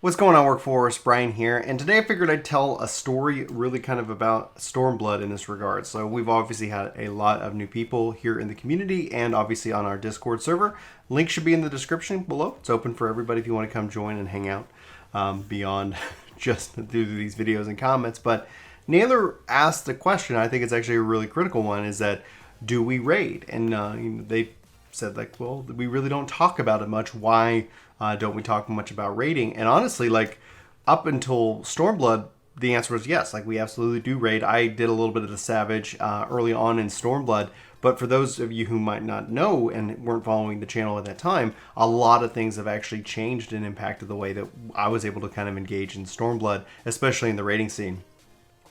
What's going on, Workforce? Bryan here, and today I figured I'd tell a story really kind of about Stormblood in this regard. So we've obviously had a lot of new people here in the community and obviously on our Discord server. Link should be in the description below. It's open for everybody if you want to come join and hang out beyond just through these videos and comments. But Naylor asked the question, I think it's actually a really critical one, is that do we raid? And they said, like, well, we really don't talk about it much. Why don't we talk much about raiding? And honestly, like, up until Stormblood, the answer was yes. Like, we absolutely do raid. I did a little bit of the Savage early on in Stormblood, but for those of you who might not know and weren't following the channel at that time, a lot of things have actually changed and impacted the way that I was able to kind of engage in Stormblood, especially in the raiding scene.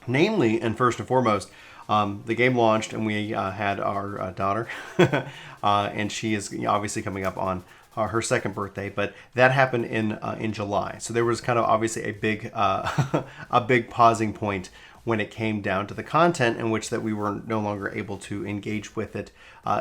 Namely, and first and foremost, the game launched and we had our daughter, and she is obviously coming up on her second birthday, but that happened in July. So there was kind of obviously a big a big pausing point when it came down to the content in which that we were no longer able to engage with it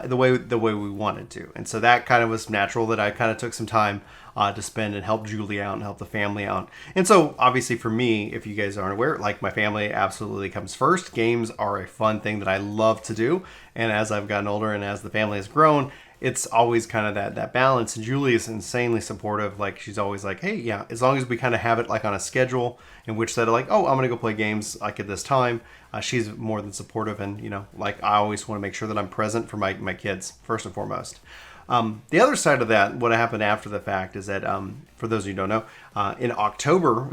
the way we wanted to. And so that kind of was natural that I kind of took some time to spend and help Julie out and help the family out. And so obviously for me, if you guys aren't aware, like, my family absolutely comes first. Games are a fun thing that I love to do. And as I've gotten older and as the family has grown, it's always kind of that balance. And Julie is insanely supportive. Like, she's always like, hey, yeah, as long as we kind of have it like on a schedule in which that, like, oh, I'm going to go play games like at this time. She's more than supportive. And, you know, like, I always want to make sure that I'm present for my kids first and foremost. The other side of that, what happened after the fact, is that for those of you who don't know, in October,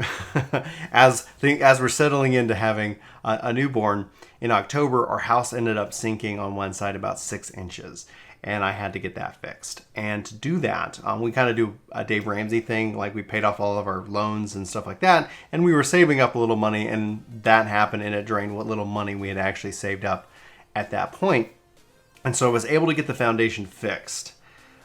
as we're settling into having a newborn, in October, our house ended up sinking on one side about 6 inches. And I had to get that fixed. And to do that, we kind of do a Dave Ramsey thing. Like, we paid off all of our loans and stuff like that. And we were saving up a little money, and that happened, and it drained what little money we had actually saved up at that point. And so I was able to get the foundation fixed.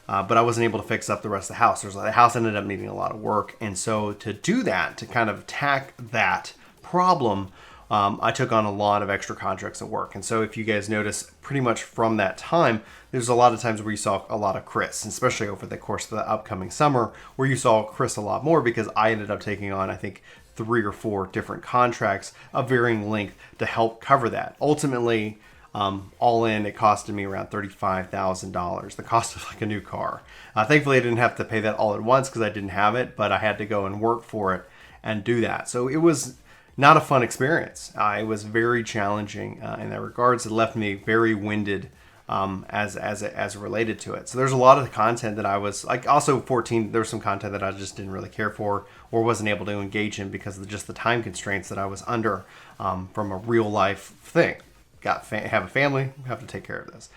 But I wasn't able to fix up the rest of the house. The house ended up needing a lot of work. And so to do that, to kind of tack that problem, I took on a lot of extra contracts at work. And so if you guys notice, pretty much from that time, there's a lot of times where you saw a lot of Chris, especially over the course of the upcoming summer, where you saw Chris a lot more because I ended up taking on, I think, 3 or 4 different contracts of varying length to help cover that. Ultimately, all in, it costed me around $35,000, the cost of like a new car. Thankfully, I didn't have to pay that all at once because I didn't have it, but I had to go and work for it and do that. So it was not a fun experience. It was very challenging in that regards. It left me very winded as related to it. So there's a lot of the content that I was like, also 14, there was some content that I just didn't really care for or wasn't able to engage in because of just the time constraints that I was under from a real life thing. Have a family, have to take care of this.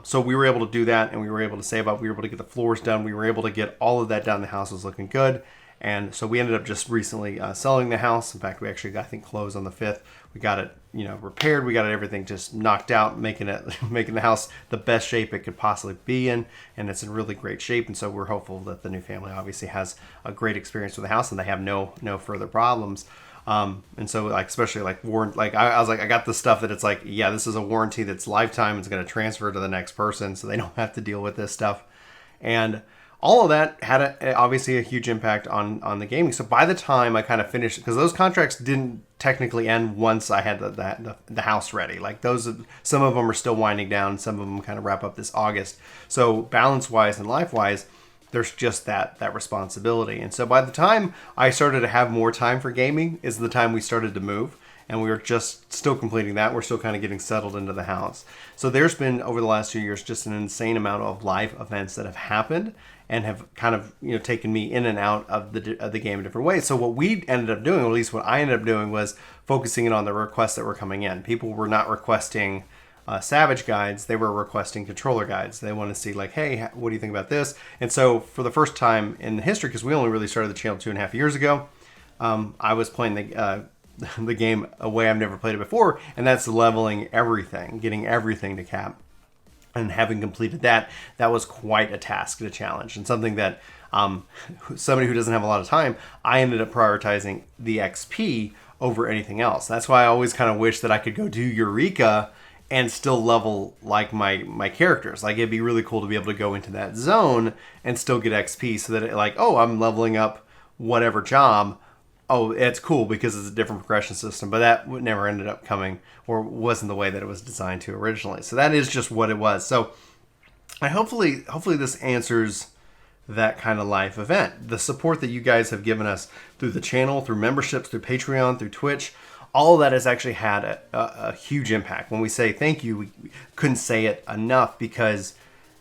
So we were able to do that, and we were able to save up. We were able to get the floors done. We were able to get all of that done. The house was looking good. And so we ended up just recently selling the house. In fact, we actually got, I think, closed on the 5th. We got it, repaired. We got everything just knocked out, making the house the best shape it could possibly be in. And it's in really great shape. And so we're hopeful that the new family obviously has a great experience with the house and they have no further problems. And so, like, especially like I was like, I got the stuff that it's like, yeah, this is a warranty that's lifetime. It's going to transfer to the next person, so they don't have to deal with this stuff. And all of that had obviously a huge impact on the gaming. So by the time I kind of finished, because those contracts didn't technically end once I had the house ready. Like, some of them are still winding down. Some of them kind of wrap up this August. So balance wise and life wise, there's just that responsibility. And so by the time I started to have more time for gaming is the time we started to move. And we were just still completing that. We're still kind of getting settled into the house. So there's been, over the last 2 years, just an insane amount of live events that have happened and have kind of, taken me in and out of the game in different ways. So what we ended up doing, or at least what I ended up doing, was focusing in on the requests that were coming in. People were not requesting Savage guides, they were requesting controller guides. They want to see, like, hey, what do you think about this? And so for the first time in history, because we only really started the channel 2.5 years ago, I was playing the game a way I've never played it before, and that's leveling everything, getting everything to cap. And having completed that was quite a task, a challenge, and something that somebody who doesn't have a lot of time, I ended up prioritizing the XP over anything else. That's why I always kind of wish that I could go do Eureka and still level like my characters. Like, it'd be really cool to be able to go into that zone and still get XP so that I'm leveling up whatever job, oh, it's cool because it's a different progression system, but that never ended up coming or wasn't the way that it was designed to originally. So that is just what it was. So hopefully this answers that kind of live event. The support that you guys have given us through the channel, through memberships, through Patreon, through Twitch, all of that has actually had a huge impact. When we say thank you, we couldn't say it enough, because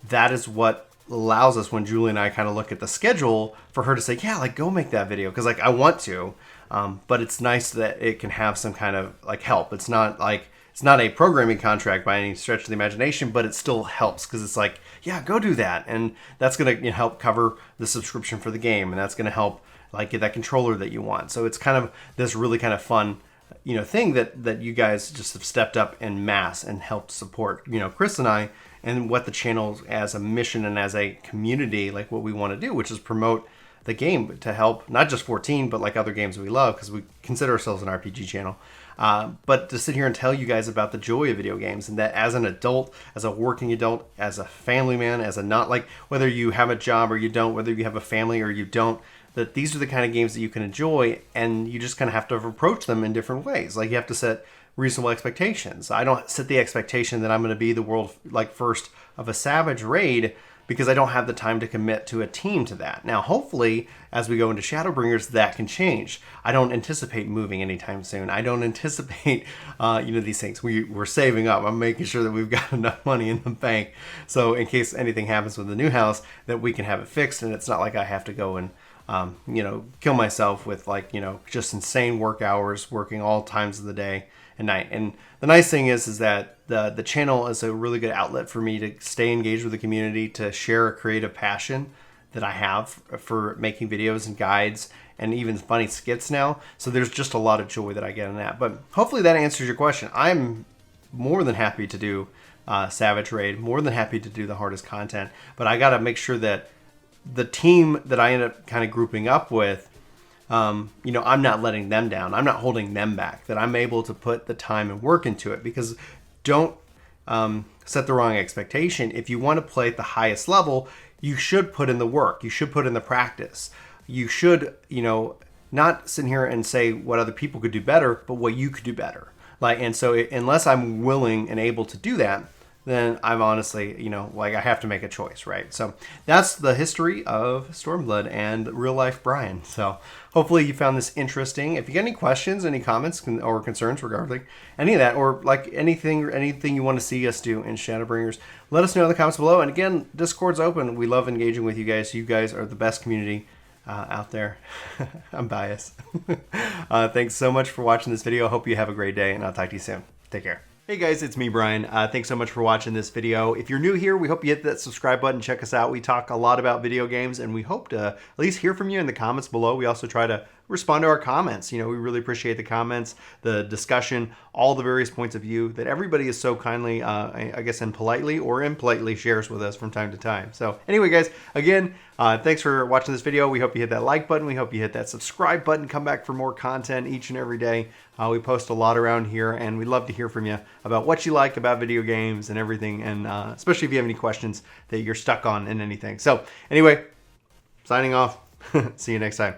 that is what allows us, when Julie and I kind of look at the schedule, for her to say, yeah, like, go make that video, because like I want to, but it's nice that it can have some kind of like help. It's not a programming contract by any stretch of the imagination, but it still helps, because it's like, yeah, go do that, and that's going to help cover the subscription for the game, and that's going to help like get that controller that you want. So it's kind of this really kind of fun thing that you guys just have stepped up en masse and helped support Chris and I, and what the channel as a mission and as a community, like what we want to do, which is promote the game to help not just 14, but like other games we love, because we consider ourselves an RPG channel. But to sit here and tell you guys about the joy of video games, and that as an adult, as a working adult, as a family man, as a not, like, whether you have a job or you don't, whether you have a family or you don't, that these are the kind of games that you can enjoy, and you just kind of have to approach them in different ways. Like, you have to set reasonable expectations. I don't set the expectation that I'm going to be the world like first of a Savage raid, because I don't have the time to commit to a team to that. Now, hopefully, as we go into Shadowbringers, that can change. I don't anticipate moving anytime soon. I don't anticipate, these things. We're saving up. I'm making sure that we've got enough money in the bank, so in case anything happens with the new house, that we can have it fixed, and it's not like I have to go and kill myself with just insane work hours, working all times of the day and night. And the nice thing is that the channel is a really good outlet for me to stay engaged with the community, to share a creative passion that I have for making videos and guides and even funny skits now. So there's just a lot of joy that I get in that. But hopefully that answers your question. I'm more than happy to do Savage Raid, more than happy to do the hardest content, but I got to make sure that the team that I end up kind of grouping up with, I'm not letting them down. I'm not holding them back, that I'm able to put the time and work into it, because don't set the wrong expectation. If you want to play at the highest level, you should put in the work. You should put in the practice. You should, not sit here and say what other people could do better, but what you could do better. And so unless I'm willing and able to do that, then I'm honestly, I have to make a choice, right? So that's the history of Stormblood and real life Bryan. So hopefully you found this interesting. If you got any questions, any comments or concerns regarding any of that, or like anything you want to see us do in Shadowbringers, let us know in the comments below. And again, Discord's open. We love engaging with you guys. You guys are the best community out there. I'm biased. Thanks so much for watching this video. Hope you have a great day, and I'll talk to you soon. Take care. Hey guys, it's me, Bryan. Thanks so much for watching this video. If you're new here, we hope you hit that subscribe button. Check us out. We talk a lot about video games, and we hope to at least hear from you in the comments below. We also try to respond to our comments. We really appreciate the comments, the discussion, all the various points of view that everybody is so kindly, I guess, and politely or impolitely shares with us from time to time. So anyway, guys, again, thanks for watching this video. We hope you hit that like button. We hope you hit that subscribe button. Come back for more content each and every day. We post a lot around here, and we'd love to hear from you about what you like about video games and everything, and especially if you have any questions that you're stuck on in anything. So anyway, signing off. See you next time.